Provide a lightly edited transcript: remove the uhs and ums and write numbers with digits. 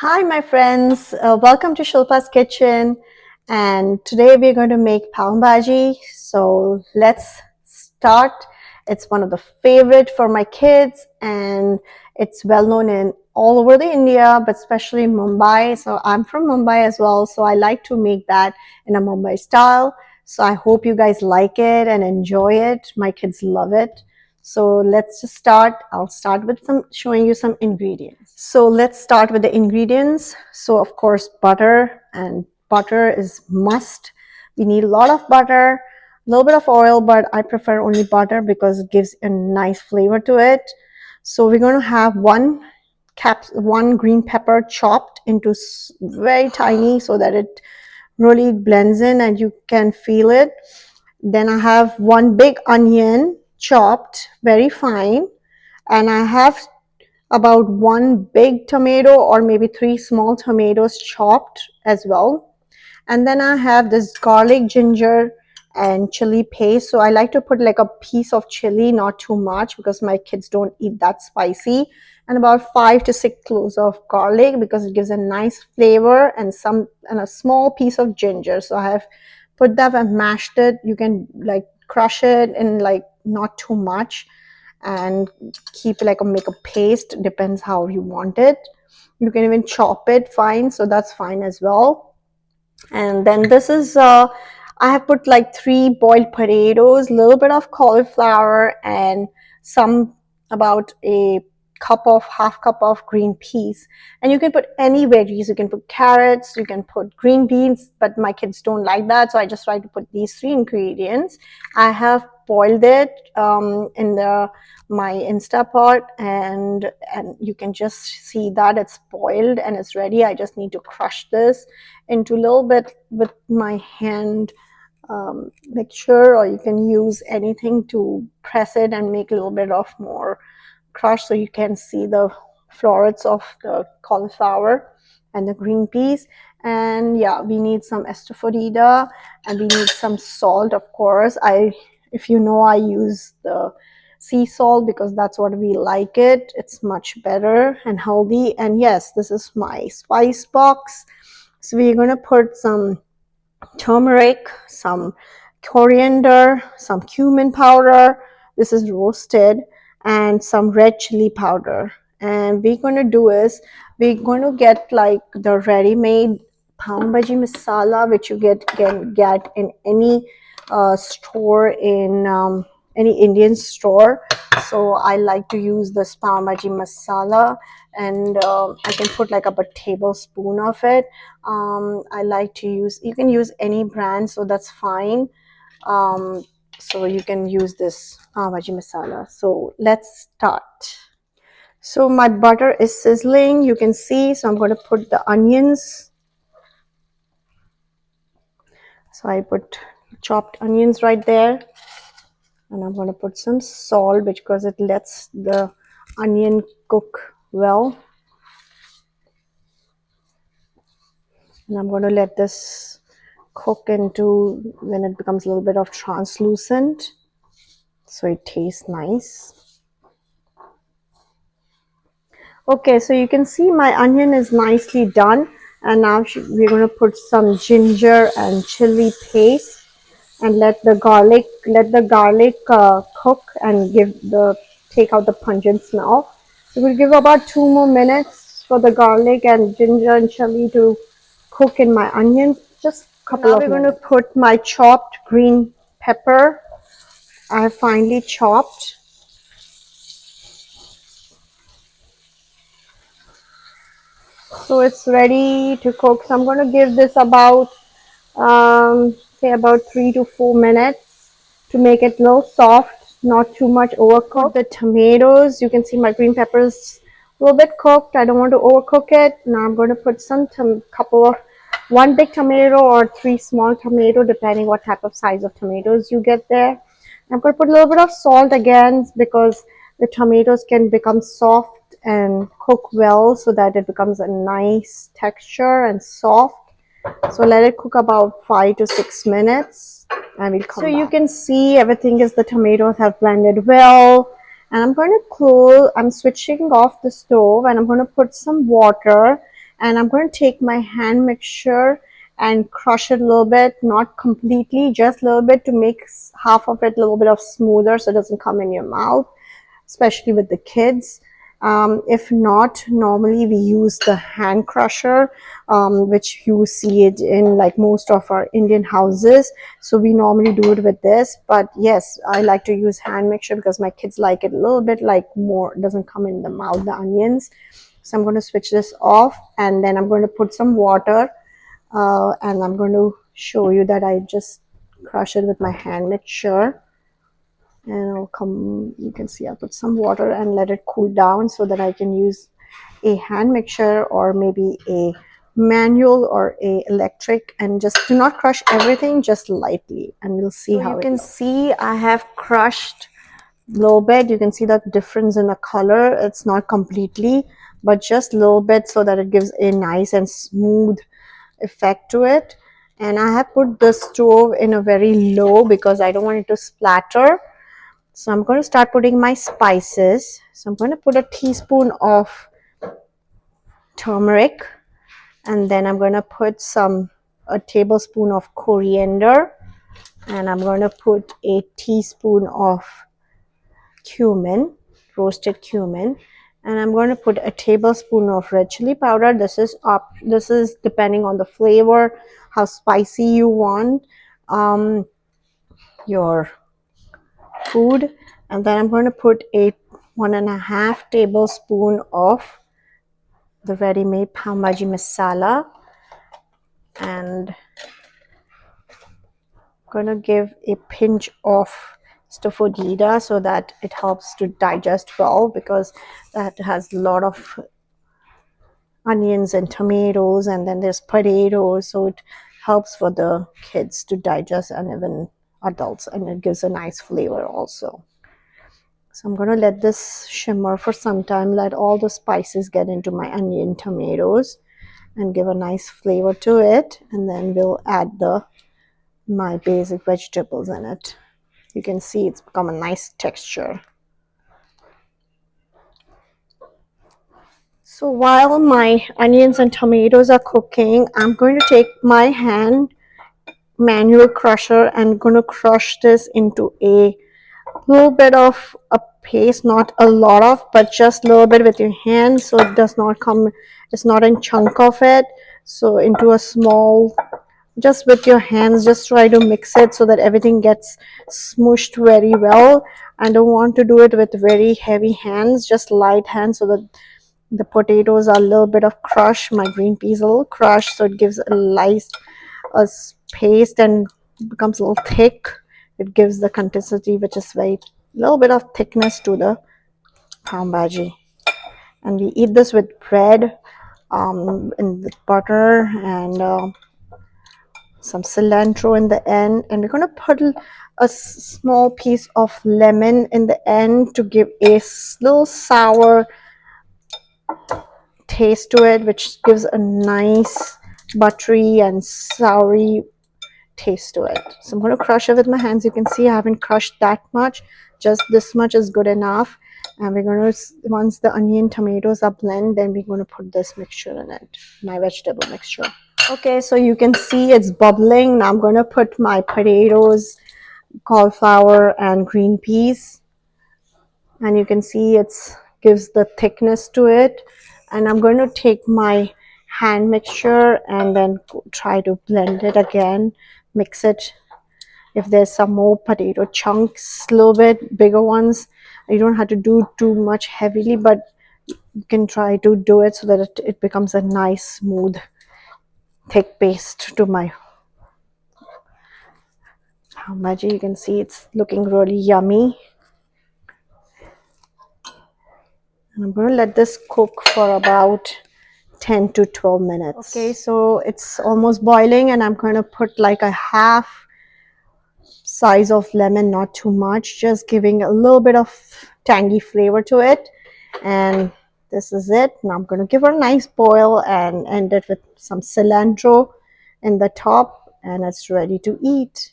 Hi, my friends. Welcome to Shilpa's Kitchen. And today we're going to make Pav Bhaji. So let's start. It's one of the favorite for my kids, and it's well known in all over the India, but especially Mumbai. So I'm from Mumbai as well. So I like to make that in a Mumbai style. So I hope you guys like it and enjoy it. My kids love it. So let's just start. I'll start with showing you some ingredients. So let's start with the ingredients. So of course, butter, and butter is must. We need a lot of butter, a little bit of oil, but I prefer only butter because it gives a nice flavor to it. So we're going to have one green pepper chopped into very tiny so that it really blends in and you can feel it. Then I have one big onion chopped very fine, and I have about one big tomato or maybe three small tomatoes chopped as well. And then I have this garlic, ginger, and chili paste. So I like to put like a piece of chili, not too much because my kids don't eat that spicy. And about 5 to 6 cloves of garlic because it gives a nice flavor, and a small piece of ginger. So I have put that and mashed it. You can like crush it in like not too much and keep like make a paste, depends how you want it. You can even chop it fine, so that's fine as well. And then this is I have put like 3 boiled potatoes, a little bit of cauliflower, and some about a half cup of green peas. And you can put any veggies. You can put carrots, you can put green beans, but my kids don't like that, so I just try to put these 3 ingredients. I have boiled it in the my Instapot, and you can just see that it's boiled and it's ready. I just need to crush this into a little bit with my hand mixture, or you can use anything to press it and make a little bit of more crush so you can see the florets of the cauliflower and the green peas. And yeah, we need some estofadida, and we need some salt, of course. If you know, I use the sea salt because that's what we like it. It's much better and healthy. And yes, this is my spice box. So we're going to put some turmeric, some coriander, some cumin powder. This is roasted, and some red chili powder. And we're going to do is we're going to get like the ready-made Pav Bhaji masala, which you can get in any store, in any Indian store. So I like to use this Pav Bhaji masala, and I can put like a tablespoon of it. I like to use, you can use any brand, so that's fine. So you can use this Pav Bhaji masala. So let's start. So my butter is sizzling, you can see. So I'm going to put the onions. So I put chopped onions right there, and I'm going to put some salt because it lets the onion cook well. And I'm going to let this cook into when it becomes a little bit of translucent, so it tastes nice. Okay, so you can see my onion is nicely done, and now we're going to put some ginger and chili paste and let the garlic cook and take out the pungent smell. So we'll give about 2 more minutes for the garlic and ginger and chili to cook in my onions. Just a couple of minutes. Now we're going to put my chopped green pepper. I have finely chopped. So it's ready to cook. So I'm going to give this about say about 3 to 4 minutes to make it a little soft, not too much overcooked. The tomatoes, you can see my green peppers a little bit cooked. I don't want to overcook it. Now I'm going to put one big tomato or 3 small tomato, depending what type of size of tomatoes you get there. I'm going to put a little bit of salt again because the tomatoes can become soft and cook well, so that it becomes a nice texture and soft. So let it cook about 5 to 6 minutes, and we'll come back. So you can see everything is, the tomatoes have blended well, and I'm switching off the stove, and I'm going to put some water, And I'm going to take my hand mixture and crush it a little bit, not completely, just a little bit, to make half of it a little bit of smoother so it doesn't come in your mouth, especially with the kids. If not, normally we use the hand crusher, which you see it in like most of our Indian houses. So we normally do it with this. But yes, I like to use hand mixture because my kids like it a little bit like more, it doesn't come in the mouth, the onions. So I'm going to switch this off, and then I'm going to put some water, and I'm going to show you that I just crush it with my hand mixture. And I'll come, you can see I put some water and let it cool down so that I can use a hand mixer or maybe a manual or a electric, and just do not crush everything, just lightly, and we'll see how you can see I have crushed a little bit. You can see the difference in the color. It's not completely, but just a little bit, so that it gives a nice and smooth effect to it. And I have put the stove in a very low because I don't want it to splatter. So I'm going to start putting my spices. So I'm going to put a teaspoon of turmeric, and then I'm going to put a tablespoon of coriander, and I'm going to put a teaspoon of cumin, roasted cumin, and I'm going to put a tablespoon of red chili powder. This is depending on the flavor, how spicy you want your food. And then I'm going to put a 1.5 tablespoon of the ready-made Pav Bhaji masala, and I'm going to give a pinch of stofodida so that it helps to digest well, because that has a lot of onions and tomatoes, and then there's potatoes, so it helps for the kids to digest, and even adults, and it gives a nice flavor also. So I'm going to let this shimmer for some time, let all the spices get into my onion, tomatoes, and give a nice flavor to it, and then we'll add my basic vegetables in it. You can see it's become a nice texture. So while my onions and tomatoes are cooking, I'm going to take my hand manual crusher and going to crush this into a little bit of a paste, not a lot of, but just a little bit with your hand, so it does not come, it's not in chunk of it. So into a small, just with your hands, just try to mix it so that everything gets smushed very well. I don't want to do it with very heavy hands, just light hands, so that the potatoes are a little bit of crushed, my green peas a little crushed, so it gives a nice paste and becomes a little thick. It gives the consistency, which is very little bit of thickness to the Pav Bhaji. And we eat this with bread, and with butter, and some cilantro in the end. And we're going to put a small piece of lemon in the end to give a little sour taste to it, which gives a nice buttery and soury taste to it. So I'm going to crush it with my hands. You can see I haven't crushed that much, just this much is good enough. And we're going to, once the onion tomatoes are blended, then we're going to put this mixture in it, my vegetable mixture. Okay, so you can see it's bubbling. Now I'm going to put my potatoes, cauliflower, and green peas, and you can see it's gives the thickness to it. And I'm going to take my hand mixture and then try to blend it again, mix it. If there's some more potato chunks, a little bit bigger ones, you don't have to do too much heavily, but you can try to do it so that it becomes a nice smooth thick paste to my Pav Bhaji. You can see it's looking really yummy. And I'm going to let this cook for about 10 to 12 minutes. Okay, so it's almost boiling, and I'm going to put like a half size of lemon, not too much, just giving a little bit of tangy flavor to it. And this is it. Now I'm going to give it a nice boil and end it with some cilantro in the top, and it's ready to eat.